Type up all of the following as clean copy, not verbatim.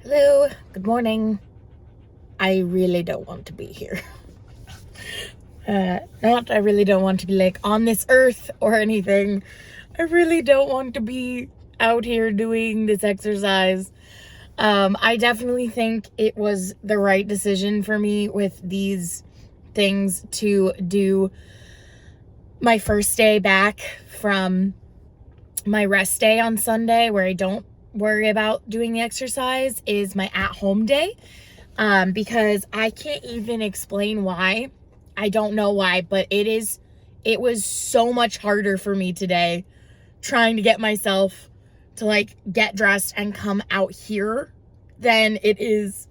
Hello, good morning. I really don't want to be here. Not I really don't want to be like on this earth or anything. I really don't want to be out here doing this exercise. I definitely think it was the right decision for me with these things to do my first day back from my rest day on Sunday, where I don't worry about doing the exercise, is my at-home day. Because I can't even explain why. I don't know why, but it was so much harder for me today trying to get myself to like get dressed and come out here than it is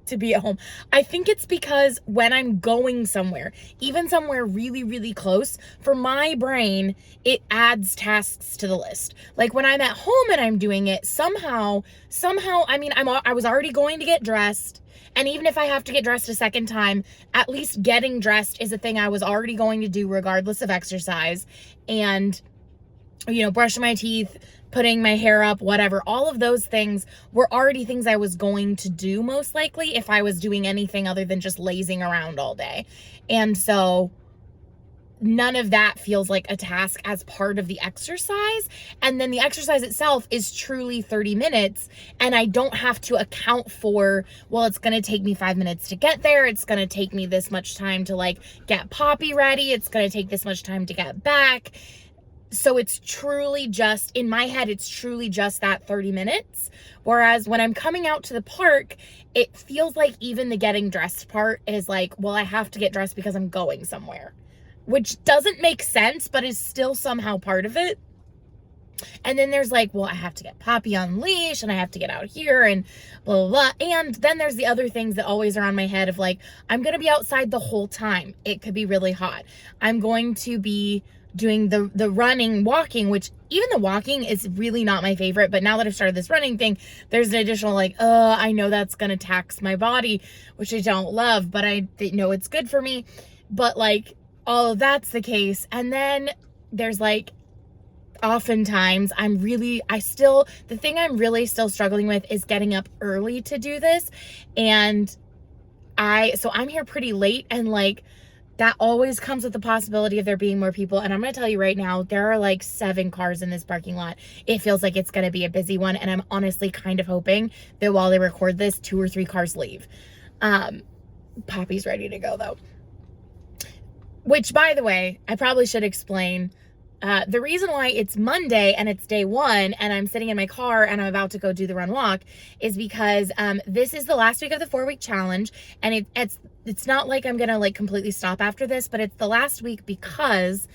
to be at home. I think it's because when I'm going somewhere, even somewhere really, really close, for my brain, it adds tasks to the list. Like when I'm at home and I'm doing it, somehow, I mean, I was already going to get dressed. And even if I have to get dressed a second time, at least getting dressed is a thing I was already going to do regardless of exercise. And, brushing my teeth, putting my hair up, whatever, all of those things were already things I was going to do most likely if I was doing anything other than just lazing around all day. And so none of that feels like a task as part of the exercise. And then the exercise itself is truly 30 minutes. And I don't have to account for, well, it's going to take me 5 minutes to get there. It's going to take me this much time to like get Poppy ready. It's going to take this much time to get back. So it's truly just, in my head, it's truly just that 30 minutes. Whereas when I'm coming out to the park, it feels like even the getting dressed part is like, well, I have to get dressed because I'm going somewhere, which doesn't make sense, but is still somehow part of it. And then there's like, well, I have to get Poppy on leash and I have to get out here and blah, blah, blah. And then there's the other things that always are on my head of like, I'm going to be outside the whole time. It could be really hot. I'm going to be doing the running, walking, which even the walking is really not my favorite. But now that I've started this running thing, there's an additional like, I know that's going to tax my body, which I don't love, but I know it's good for me. But like all of that's the case. And then there's like, oftentimes the thing I'm really still struggling with is getting up early to do this. And so I'm here pretty late, and like that always comes with the possibility of there being more people. And I'm going to tell you right now, there are like 7 cars in this parking lot. It feels like it's going to be a busy one. And I'm honestly kind of hoping that while they record this, 2 or 3 cars leave. Poppy's ready to go though. Which, by the way, I probably should explain. The reason why it's Monday and it's day 1 and I'm sitting in my car and I'm about to go do the run walk is because this is the last week of the 4-week challenge. And it's not like I'm gonna like completely stop after this, but it's the last week because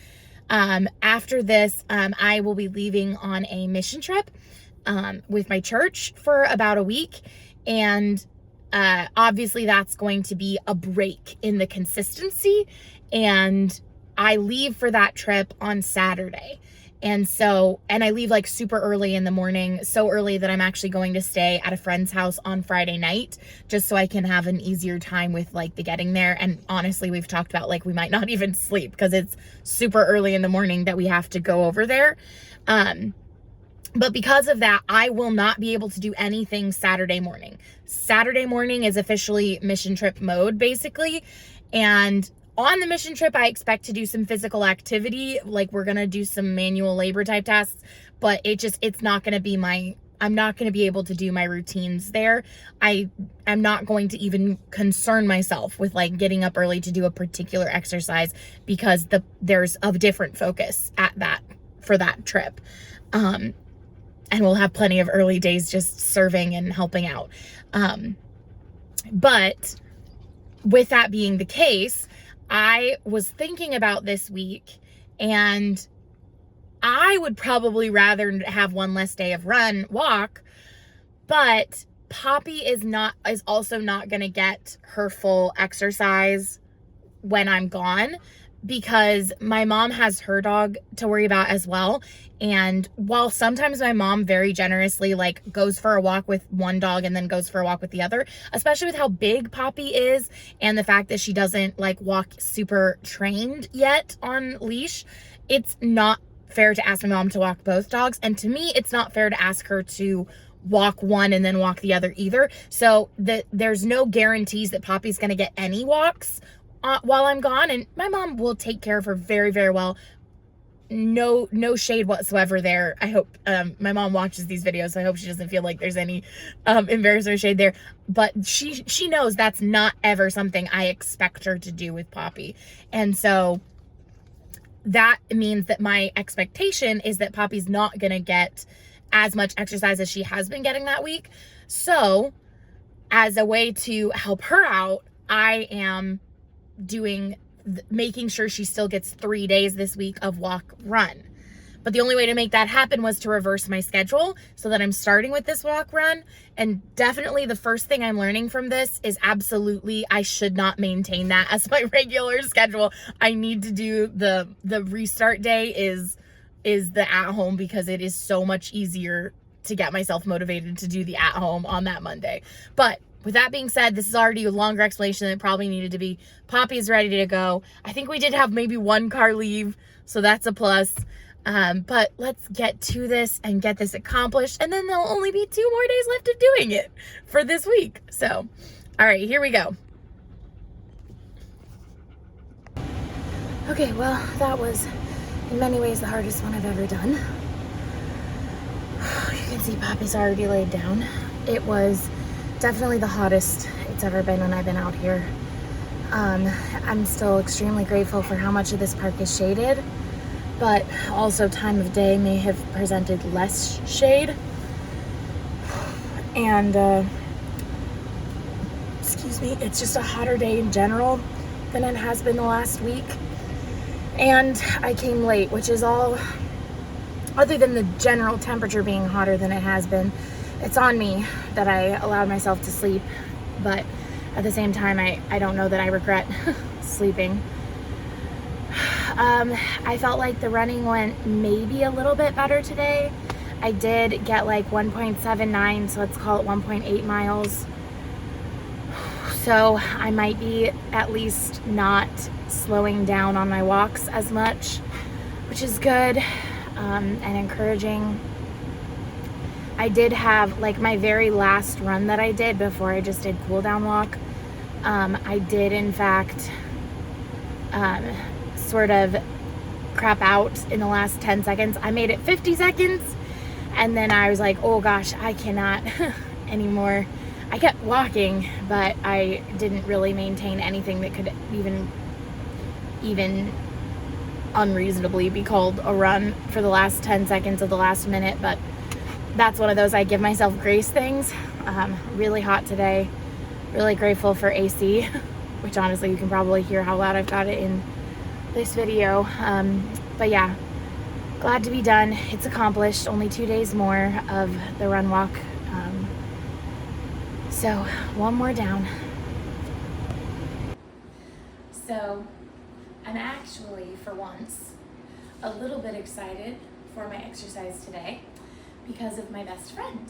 after this I will be leaving on a mission trip with my church for about a week. And obviously that's going to be a break in the consistency. And I leave for that trip on Saturday. And I leave like super early in the morning, so early that I'm actually going to stay at a friend's house on Friday night, just so I can have an easier time with like the getting there. And honestly, we've talked about like we might not even sleep because it's super early in the morning that we have to go over there. But because of that, I will not be able to do anything Saturday morning. Saturday morning is officially mission trip mode, basically. And on the mission trip, I expect to do some physical activity. Like we're going to do some manual labor type tasks, but it's not going to be I'm not going to be able to do my routines there. I'm not going to even concern myself with like getting up early to do a particular exercise because there's a different focus for that trip. And we'll have plenty of early days just serving and helping out. But with that being the case, I was thinking about this week, and I would probably rather have one less day of walk, but Poppy is also not going to get her full exercise when I'm gone, because my mom has her dog to worry about as well. And while sometimes my mom very generously like goes for a walk with one dog and then goes for a walk with the other, especially with how big Poppy is and the fact that she doesn't like walk super trained yet on leash, it's not fair to ask my mom to walk both dogs. And to me, it's not fair to ask her to walk one and then walk the other either. So there's no guarantees that Poppy's going to get any walks while I'm gone. And my mom will take care of her very, very well. No shade whatsoever there. I hope my mom watches these videos, so I hope she doesn't feel like there's any embarrassment or shade there. But she knows that's not ever something I expect her to do with Poppy. And so that means that my expectation is that Poppy's not going to get as much exercise as she has been getting that week. So as a way to help her out, I am making sure she still gets 3 days this week of walk run. But the only way to make that happen was to reverse my schedule so that I'm starting with this walk run. And definitely the first thing I'm learning from this is absolutely I should not maintain that as my regular schedule. I need to do the restart day is the at home, because it is so much easier to get myself motivated to do the at home on that Monday. But with that being said, this is already a longer explanation than it probably needed to be. Poppy's ready to go. I think we did have maybe one car leave, so that's a plus. But let's get to this and get this accomplished. And then there'll only be 2 more days left of doing it for this week. So, all right, here we go. Okay, well, that was in many ways the hardest one I've ever done. You can see Poppy's already laid down. It was definitely the hottest it's ever been when I've been out here. I'm still extremely grateful for how much of this park is shaded, but also time of day may have presented less shade. And excuse me, it's just a hotter day in general than it has been the last week. And I came late, which is all, other than the general temperature being hotter than it has been, it's on me that I allowed myself to sleep. But at the same time, I don't know that I regret sleeping. I felt like the running went maybe a little bit better today. I did get like 1.79, so let's call it 1.8 miles. So I might be at least not slowing down on my walks as much, which is good and encouraging. I did have, like, my very last run that I did before I just did cool down walk. I did, in fact, sort of crap out in the last 10 seconds. I made it 50 seconds, and then I was like, oh gosh, I cannot anymore. I kept walking, but I didn't really maintain anything that could even unreasonably be called a run for the last 10 seconds of the last minute. But that's one of those I give myself grace things. Really hot today. Really grateful for AC, which honestly you can probably hear how loud I've got it in this video. But yeah, glad to be done. It's accomplished. Only 2 days more of the run walk. So one more down. So I'm actually, for once, a little bit excited for my exercise today because of my best friend.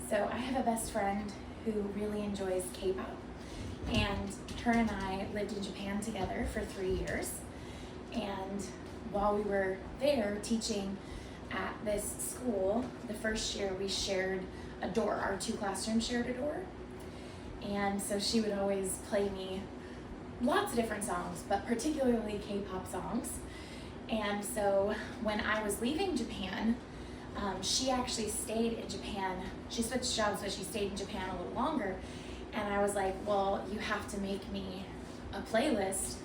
So I have a best friend who really enjoys K-pop, and her and I lived in Japan together for 3 years. And while we were there teaching at this school, the first year we shared a door. Our 2 classrooms shared a door. And so she would always play me lots of different songs, but particularly K-pop songs. And so when I was leaving Japan, she actually stayed in Japan. She switched jobs, but she stayed in Japan a little longer. And I was like, well, you have to make me a playlist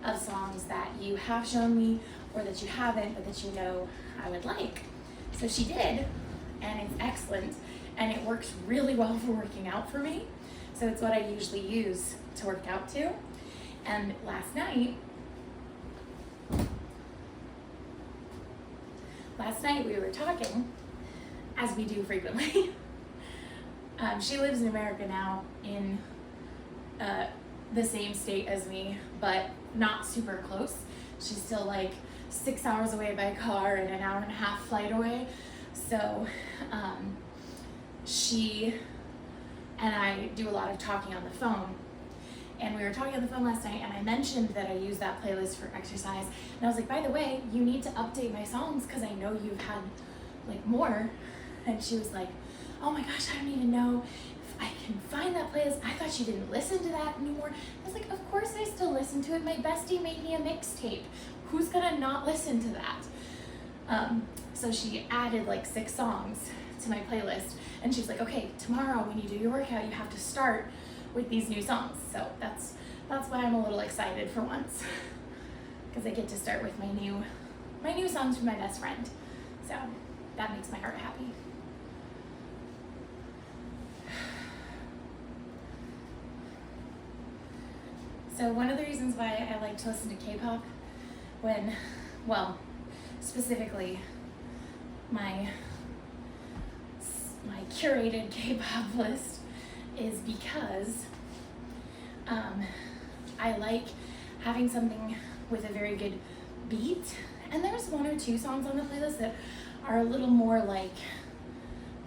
of songs that you have shown me or that you haven't, but that you know I would like. So she did, and it's excellent. And it works really well for working out for me. So it's what I usually use to work out to. And last night we were talking, as we do frequently. She lives in America now, in the same state as me, but not super close. She's still like 6 hours away by car and an hour and a half flight away. So she and I do a lot of talking on the phone. And we were talking on the phone last night, and I mentioned that I use that playlist for exercise. And I was like, by the way, you need to update my songs because I know you've had like more. And she was like, oh my gosh, I don't even know if I can find that playlist. I thought you didn't listen to that anymore. I was like, of course I still listen to it. My bestie made me a mixtape. Who's gonna not listen to that? So she added like 6 songs to my playlist, and she's like, okay, tomorrow when you do your workout, you have to start with these new songs. So that's why I'm a little excited for once, because I get to start with my new songs from my best friend. So that makes my heart happy. So one of the reasons why I like to listen to K-pop specifically my curated K-pop list, is because I like having something with a very good beat. And there's 1 or 2 songs on the playlist that are a little more like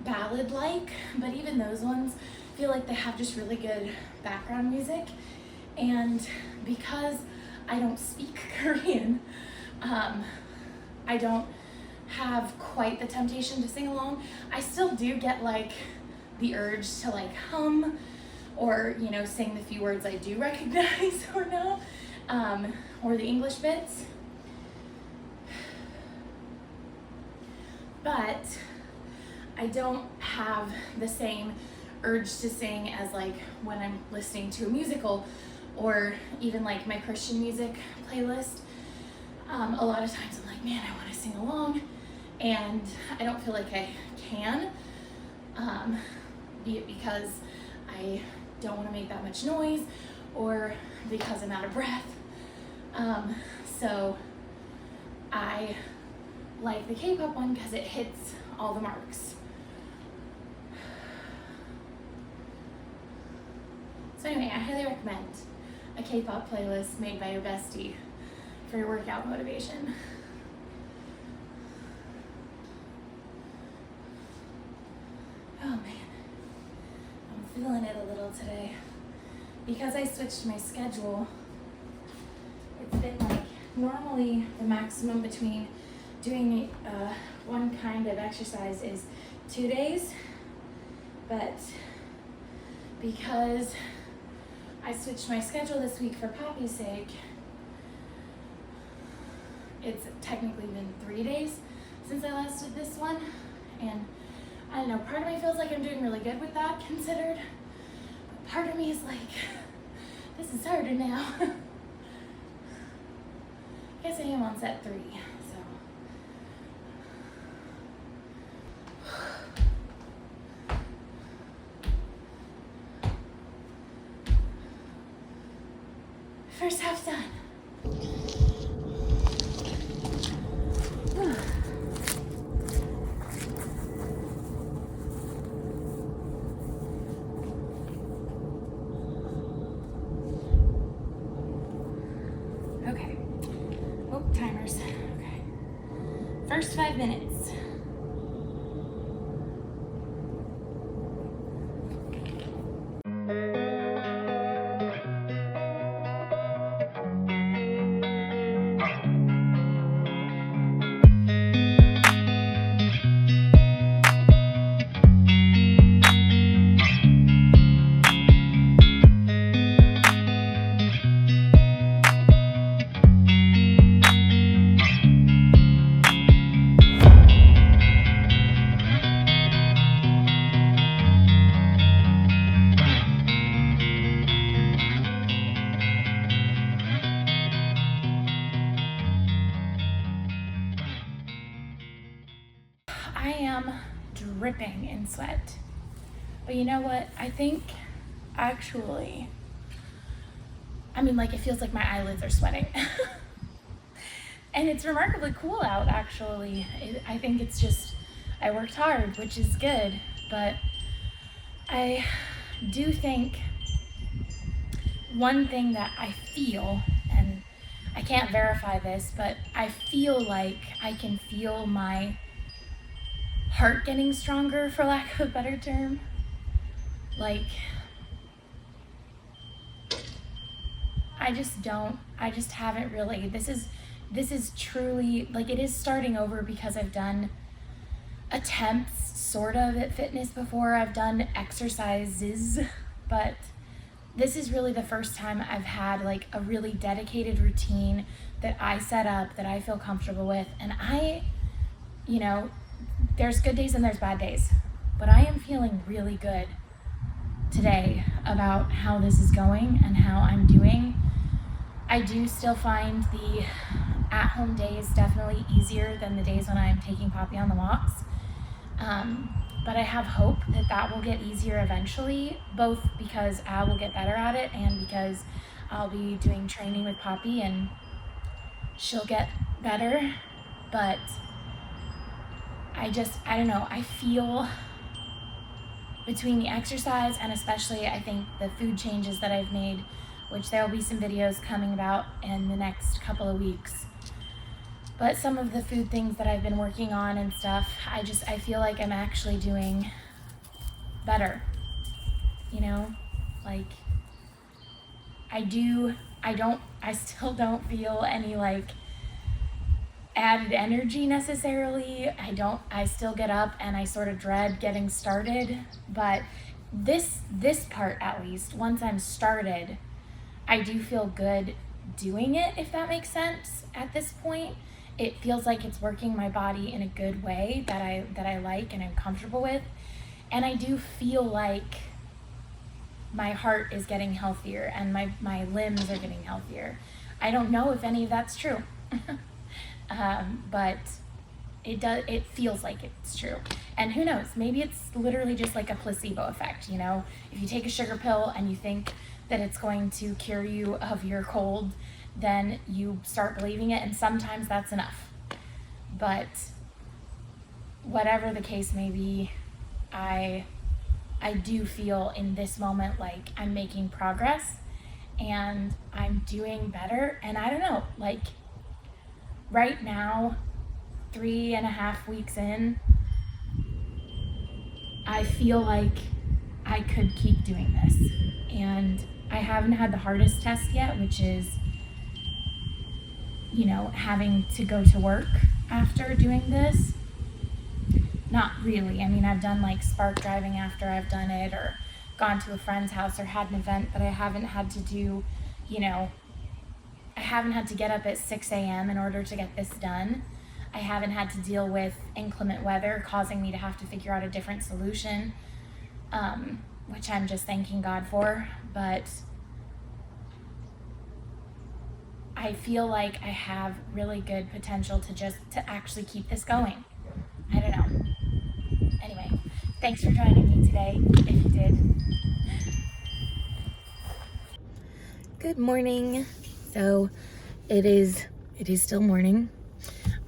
ballad-like, but even those ones feel like they have just really good background music. And because I don't speak Korean, I don't have quite the temptation to sing along. I still do get like the urge to like hum or, you know, sing the few words I do recognize or know, or the English bits. But I don't have the same urge to sing as like when I'm listening to a musical or even like my Christian music playlist. A lot of times I'm like, man, I want to sing along, and I don't feel like I can, be it because I don't want to make that much noise or because I'm out of breath. So I like the K-pop one because it hits all the marks. So anyway, I highly recommend a K-pop playlist made by your bestie for your workout motivation. Oh man, I'm feeling it a little today. Because I switched my schedule, it's been like normally the maximum between doing one kind of exercise is 2 days, but because I switched my schedule this week for Poppy's sake, it's technically been 3 days since I last did this one, and I don't know, part of me feels like I'm doing really good with that considered, but part of me is like, this is harder now. I guess I am on set 3, so. First half done. Okay. Oh, timers. Okay. First 5 minutes. I am dripping in sweat. But you know what? I think actually, it feels like my eyelids are sweating. And it's remarkably cool out, actually. I think it's just, I worked hard, which is good. But I do think one thing that I feel, and I can't verify this, but I feel like I can feel my heart getting stronger, for lack of a better term. I just haven't really, this is truly, it is starting over because I've done attempts sort of at fitness before. I've done exercises, but this is really the first time I've had like a really dedicated routine that I set up, that I feel comfortable with. And you know, there's good days and there's bad days, but I am feeling really good today about how this is going and how I'm doing. I do still find the at-home days definitely easier than the days when I'm taking Poppy on the walks. But I have hope that that will get easier eventually, both because I will get better at it and because I'll be doing training with Poppy and she'll get better. But I don't know, I feel between the exercise and especially I think the food changes that I've made, which there will be some videos coming about in the next couple of weeks. But some of the food things that I've been working on and stuff, I feel like I'm actually doing better, you know? Like, I still don't feel any like added energy necessarily. I still get up and I sort of dread getting started, but this part at least, once I'm started, I do feel good doing it, if that makes sense. At this point, it feels like it's working my body in a good way that I like and I'm comfortable with. And I do feel like my heart is getting healthier and my limbs are getting healthier. I don't know if any of that's true. But it feels like it's true. And who knows, maybe it's literally just like a placebo effect, you know? If you take a sugar pill and you think that it's going to cure you of your cold, then you start believing it, and sometimes that's enough. But whatever the case may be, I do feel in this moment like I'm making progress and I'm doing better. And I don't know, like right now, 3.5 weeks in, I feel like I could keep doing this. And I haven't had the hardest test yet, which is, you know, having to go to work after doing this. Not really. I mean, I've done like spark driving after I've done it, or gone to a friend's house, or had an event, but I haven't had to do, you know, I haven't had to get up at 6 a.m. in order to get this done. I haven't had to deal with inclement weather causing me to have to figure out a different solution, which I'm just thanking God for. But I feel like I have really good potential to actually keep this going. I don't know. Anyway, thanks for joining me today, if you did. Good morning. So it is still morning.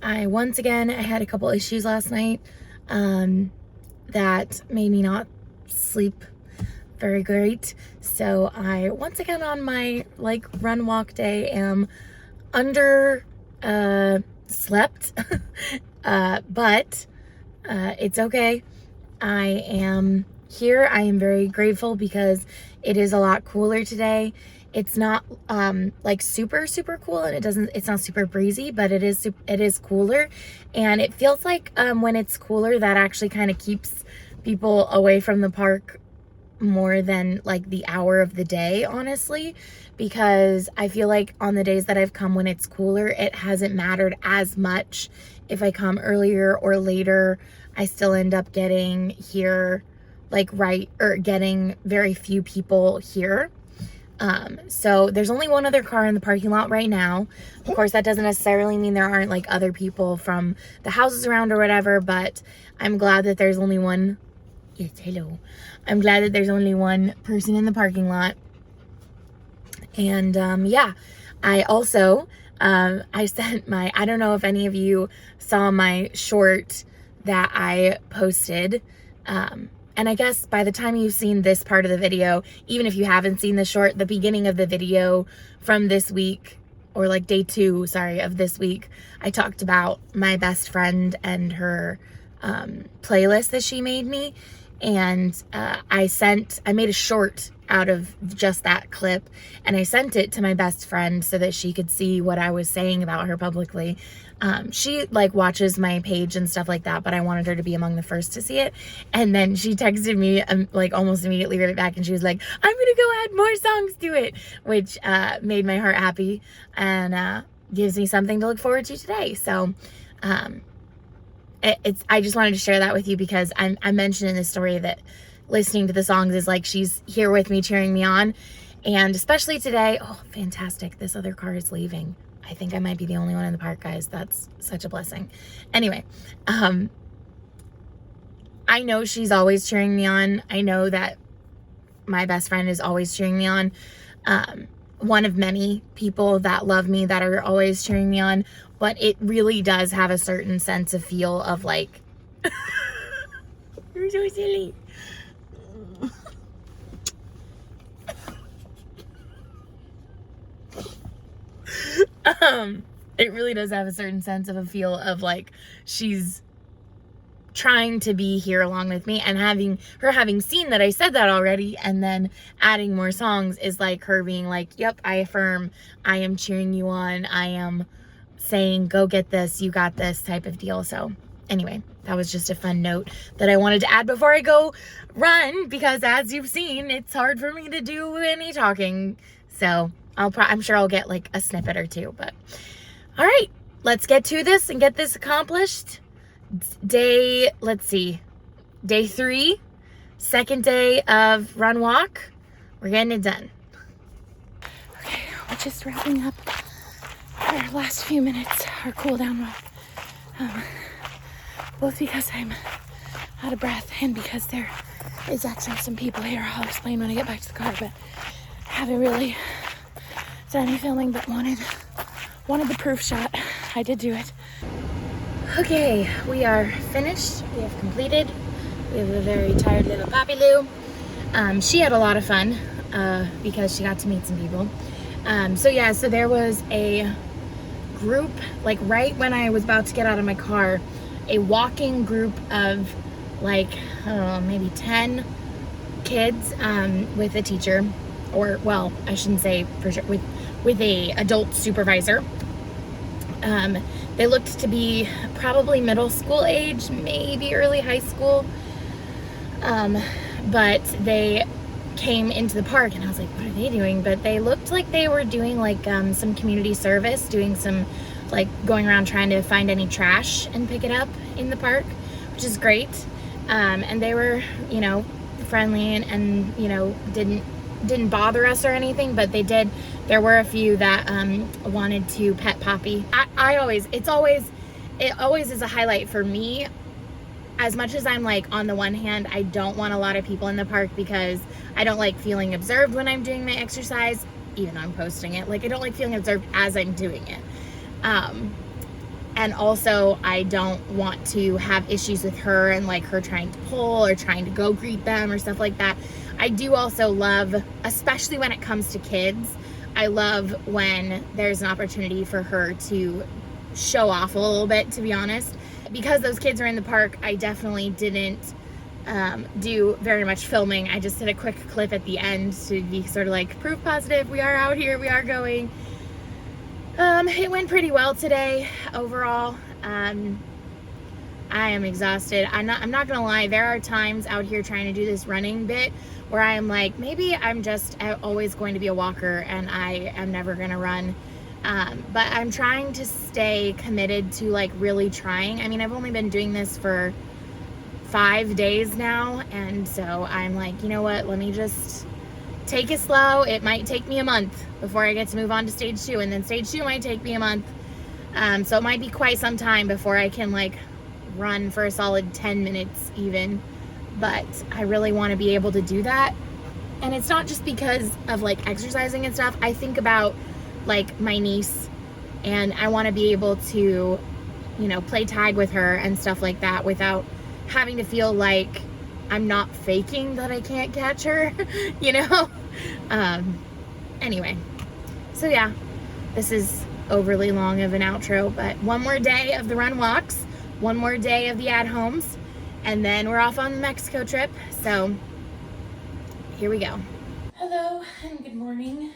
I had a couple issues last night that made me not sleep very great. So I once again on my like run walk day am under slept but it's okay. I am here. I am very grateful because it is a lot cooler today. It's not like super cool, and it's not super breezy, but it is cooler. And it feels like when it's cooler, that actually kind of keeps people away from the park more than like the hour of the day, honestly, because I feel like on the days that I've come when it's cooler, it hasn't mattered as much if I come earlier or later. I still end up getting here getting very few people here. So there's only one other car in the parking lot right now. Of course, that doesn't necessarily mean there aren't like other people from the houses around or whatever, but I'm glad that there's only one. Yes, hello. I'm glad that there's only one person in the parking lot. And yeah, I also, I don't know if any of you saw my short that I posted. And I guess by the time you've seen this part of the video, even if you haven't seen the short, the beginning of the video from this week, or like day 2, of this week, I talked about my best friend and her playlist that she made me. And I made a short out of just that clip, and I sent it to my best friend so that she could see what I was saying about her publicly. She like watches my page and stuff like that, but I wanted her to be among the first to see it. And then she texted me like almost immediately right back, and she was like, I'm gonna go add more songs to it, which made my heart happy and gives me something to look forward to today. So I just wanted to share that with you because I mentioned in this story that listening to the songs is like she's here with me, cheering me on. And especially today, oh, fantastic, this other car is leaving. I think I might be the only one in the park, guys. That's such a blessing. Anyway, I know she's always cheering me on. I know that my best friend is always cheering me on. One of many people that love me that are always cheering me on, but it really does have a certain sense of feel of like, you're so silly. It really does have a certain sense of a feel of like she's trying to be here along with me, and having seen that I said that already, and then adding more songs is like her being like, yep, I affirm, I am cheering you on, I am saying go get this, you got this type of deal. So anyway, that was just a fun note that I wanted to add before I go run, because as you've seen, it's hard for me to do any talking. So I'm sure I'll get like a snippet or two, but all right, let's get to this and get this accomplished. Let's see, day 3, second day of run walk. We're getting it done. Okay, we're just wrapping up our last few minutes, our cool down walk. Both because I'm out of breath and because there is actually some people here. I'll explain when I get back to the car, but haven't really done any filming, but wanted the proof shot. I did do it. Okay, we are finished. We have completed. We have a very tired little Poppy Lou. She had a lot of fun because she got to meet some people. So there was a group, like right when I was about to get out of my car, a walking group of like, I don't know, maybe 10 kids with a teacher, or well, I shouldn't say for sure, with a adult supervisor. They looked to be probably middle school age, maybe early high school. But they came into the park and I was like, what are they doing? But they looked like they were doing like some community service, doing some like going around trying to find any trash and pick it up in the park, which is great. And they were, you know, friendly and you know, didn't bother us or anything, but they did. There were a few that wanted to pet Poppy. It always is a highlight for me. As much as I'm like, on the one hand, I don't want a lot of people in the park because I don't like feeling observed when I'm doing my exercise, even though I'm posting it. Like, I don't like feeling observed as I'm doing it. And also I don't want to have issues with her and like her trying to pull or trying to go greet them or stuff like that. I do also love, especially when it comes to kids, I love when there's an opportunity for her to show off a little bit, to be honest. Because those kids are in the park, I definitely didn't do very much filming. I just did a quick clip at the end to be sort of like proof positive, we are out here, we are going. It went pretty well today overall. I am exhausted. I'm not gonna lie, there are times out here trying to do this running bit where I am like, maybe I'm just always going to be a walker and I am never gonna run. But I'm trying to stay committed to like really trying. I mean, I've only been doing this for 5 days now, and so I'm like, you know what, let me just take it slow. It might take me a month before I get to move on to stage 2, and then stage 2 might take me a month. So it might be quite some time before I can like run for a solid 10 minutes even, but I really want to be able to do that. And it's not just because of like exercising and stuff. I think about like my niece, and I want to be able to, you know, play tag with her and stuff like that without having to feel like I'm not faking that I can't catch her, you know? Anyway, so yeah, this is overly long of an outro, but one more day of the run walks, one more day of the at-homes, and then we're off on the Mexico trip. So here we go. Hello and good morning.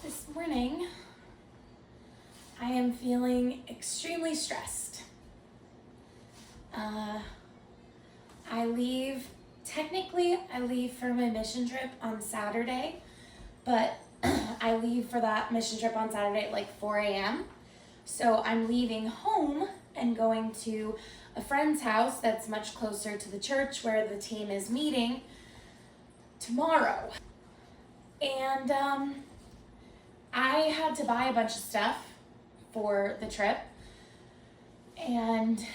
This morning, I am feeling extremely stressed. Technically I leave for my mission trip on Saturday, but I leave for that mission trip on Saturday at like 4 a.m. So I'm leaving home and going to a friend's house that's much closer to the church where the team is meeting tomorrow. And I had to buy a bunch of stuff for the trip, and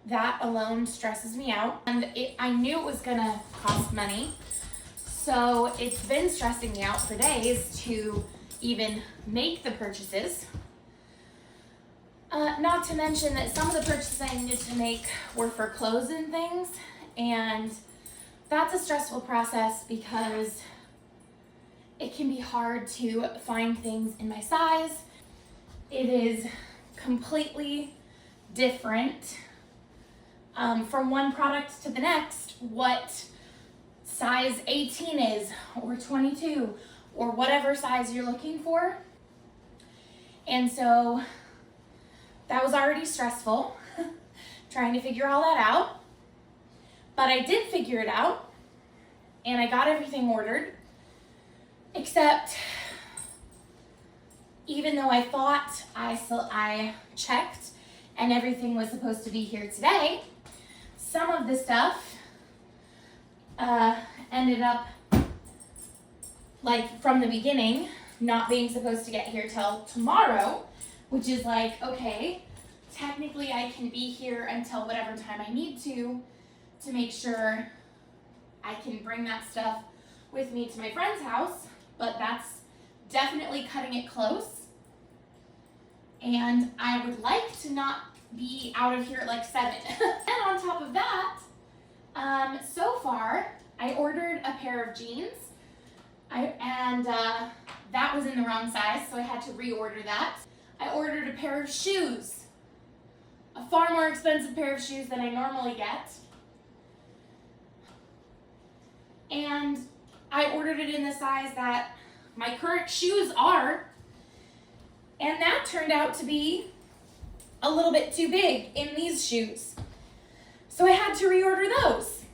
that alone stresses me out. And I knew it was gonna cost money, so it's been stressing me out for days to even make the purchases. Not to mention that some of the purchases I needed to make were for clothes and things, and that's a stressful process because it can be hard to find things in my size. It is completely different from one product to the next what size 18 is, or 22, or whatever size you're looking for. And so that was already stressful, trying to figure all that out. But I did figure it out, and I got everything ordered, except even though I thought I checked and everything was supposed to be here today, some of the stuff ended up, like from the beginning, not being supposed to get here till tomorrow, which is like, okay, technically I can be here until whatever time I need to make sure I can bring that stuff with me to my friend's house, but that's definitely cutting it close. And I would like to not be out of here at like 7. And on top of that, so far I ordered a pair of jeans, that was in the wrong size, so I had to reorder that. I ordered a pair of shoes, a far more expensive pair of shoes than I normally get. And I ordered it in the size that my current shoes are, and that turned out to be a little bit too big in these shoes. So I had to reorder those.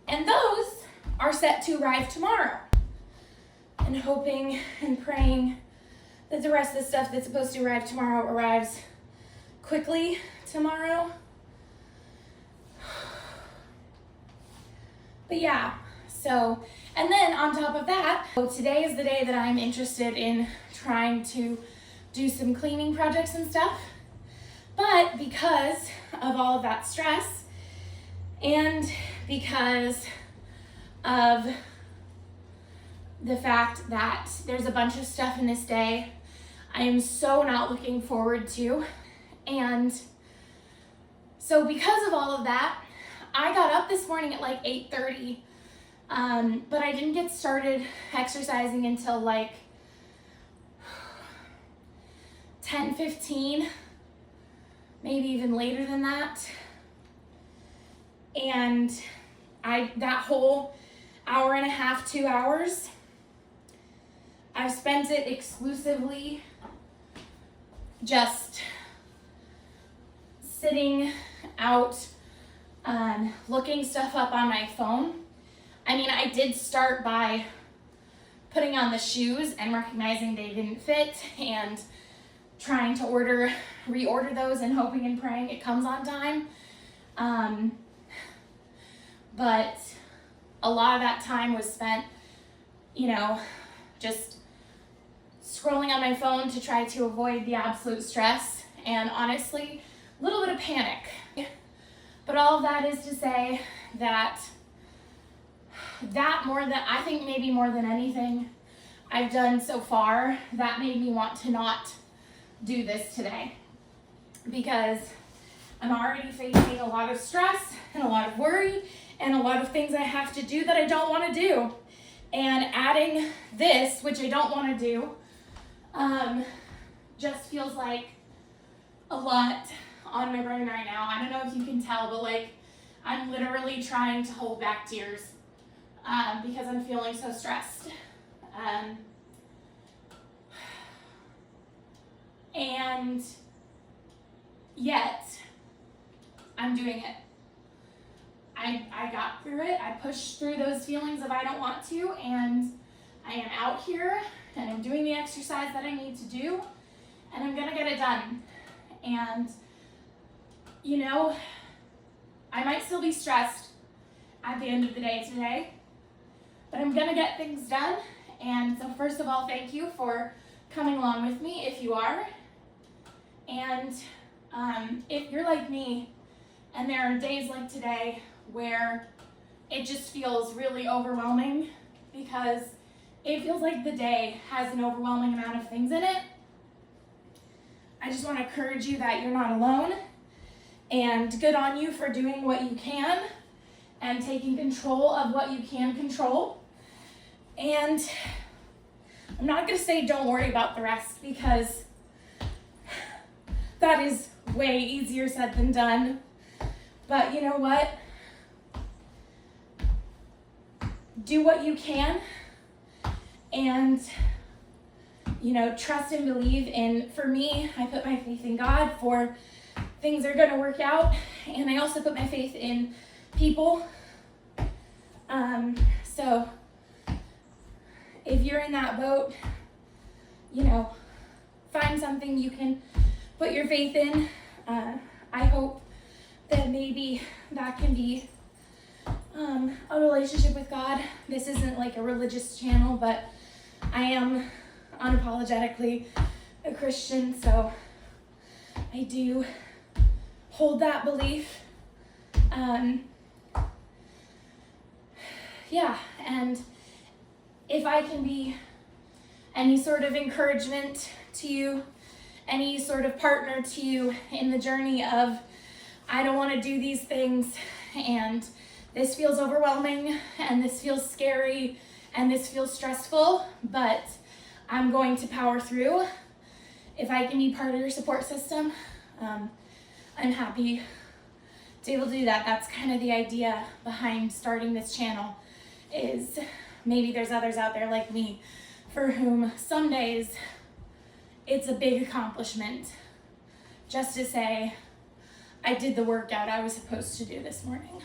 And those are set to arrive tomorrow. And hoping and praying that the rest of the stuff that's supposed to arrive tomorrow arrives quickly tomorrow. But yeah, so, and then on top of that, so today is the day that I'm interested in trying to do some cleaning projects and stuff. But because of all of that stress, and because of the fact that there's a bunch of stuff in this day I am so not looking forward to, and so because of all of that, I got up this morning at like 8:30, but I didn't get started exercising until like 10:15, maybe even later than that. And that whole hour and a half, 2 hours, I've spent it exclusively just sitting out, looking stuff up on my phone. I mean, I did start by putting on the shoes and recognizing they didn't fit and trying to reorder those and hoping and praying it comes on time. But a lot of that time was spent, just scrolling on my phone to try to avoid the absolute stress and honestly, a little bit of panic. But all of that is to say that I think maybe more than anything I've done so far, that made me want to not do this today, because I'm already facing a lot of stress and a lot of worry and a lot of things I have to do that I don't want to do. And adding this, which I don't want to do, just feels like a lot on my brain right now. I don't know if you can tell, but like I'm literally trying to hold back tears because I'm feeling so stressed. And yet, I'm doing it. I got through it. I pushed through those feelings of I don't want to, and I am out here, and I'm doing the exercise that I need to do, and I'm gonna get it done. And, you know, I might still be stressed at the end of the day today, but I'm gonna get things done. And so first of all, thank you for coming along with me if you are. And if you're like me, and there are days like today where it just feels really overwhelming because it feels like the day has an overwhelming amount of things in it, I just want to encourage you that you're not alone, and good on you for doing what you can and taking control of what you can control. And I'm not going to say don't worry about the rest, because that is way easier said than done. But you know what? Do what you can, and, you know, trust and believe. And for me, I put my faith in God for things are going to work out, and I also put my faith in people. So if you're in that boat, you know, find something you can put your faith in. I hope that maybe that can be a relationship with God. This isn't like a religious channel, but I am unapologetically a Christian, so I do hold that belief. Yeah, and if I can be any sort of encouragement to you, any sort of partner to you in the journey of, I don't want to do these things, and this feels overwhelming, and this feels scary, and this feels stressful, but I'm going to power through. If I can be part of your support system, I'm happy to be able to do that. That's kind of the idea behind starting this channel, is maybe there's others out there like me for whom some days it's a big accomplishment just to say, I did the workout I was supposed to do this morning.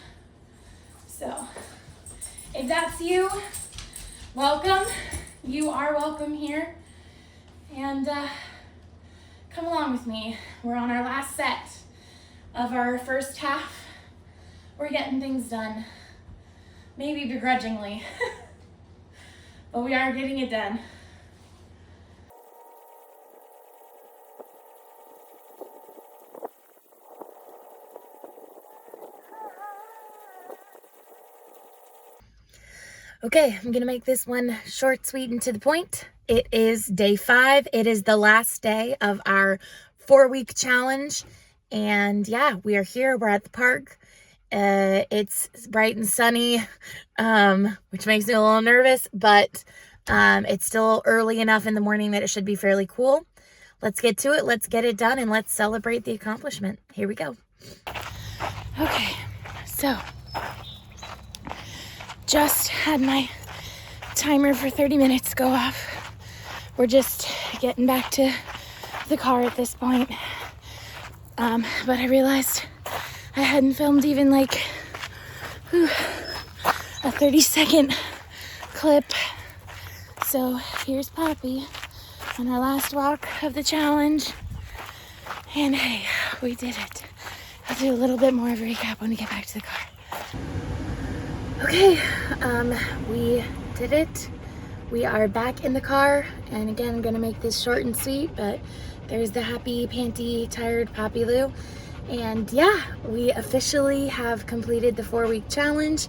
So if that's you, welcome. You are welcome here. And come along with me. We're on our last set of our first half. We're getting things done. Maybe begrudgingly, but we are getting it done. Okay, I'm gonna make this one short, sweet, and to the point. It is day 5. It is the last day of our 4-week challenge. And yeah, we are here. We're at the park. It's bright and sunny, which makes me a little nervous, but it's still early enough in the morning that it should be fairly cool. Let's get to it. Let's get it done, and let's celebrate the accomplishment. Here we go. Okay, so just had my timer for 30 minutes go off. We're just getting back to the car at this point. But I realized I hadn't filmed even like a 30-second clip. So here's Poppy on our last walk of the challenge. And hey, we did it. I'll do a little bit more of a recap when we get back to the car. Okay, we did it. We are back in the car, and again, I'm gonna make this short and sweet, but there's the happy, panty, tired Poppy Lou. And yeah, we officially have completed the 4-week challenge.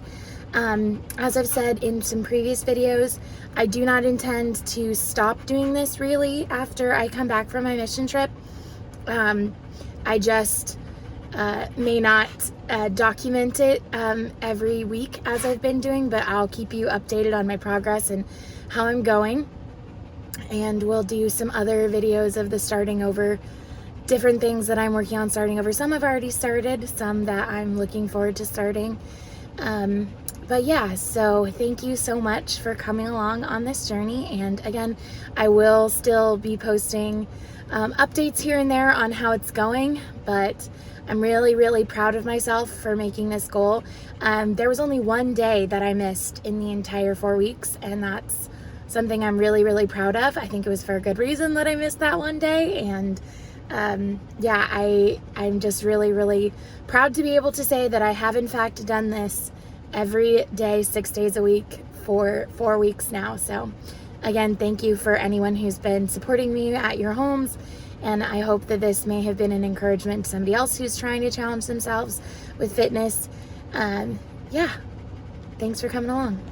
As I've said in some previous videos, I do not intend to stop doing this really after I come back from my mission trip. I just may not document it every week as I've been doing, but I'll keep you updated on my progress and how I'm going. And we'll do some other videos of the starting over different things that I'm working on starting over. Some I've already started, some that I'm looking forward to starting. But yeah, so thank you so much for coming along on this journey. And again, I will still be posting updates here and there on how it's going, but I'm really, really proud of myself for making this goal. There was only one day that I missed in the entire 4 weeks, and that's something I'm really, really proud of. I think it was for a good reason that I missed that one day. And yeah, I'm just really, really proud to be able to say that I have in fact done this every day, 6 days a week for 4 weeks now. So again, thank you for anyone who's been supporting me at your homes. And I hope that this may have been an encouragement to somebody else who's trying to challenge themselves with fitness. Yeah, thanks for coming along.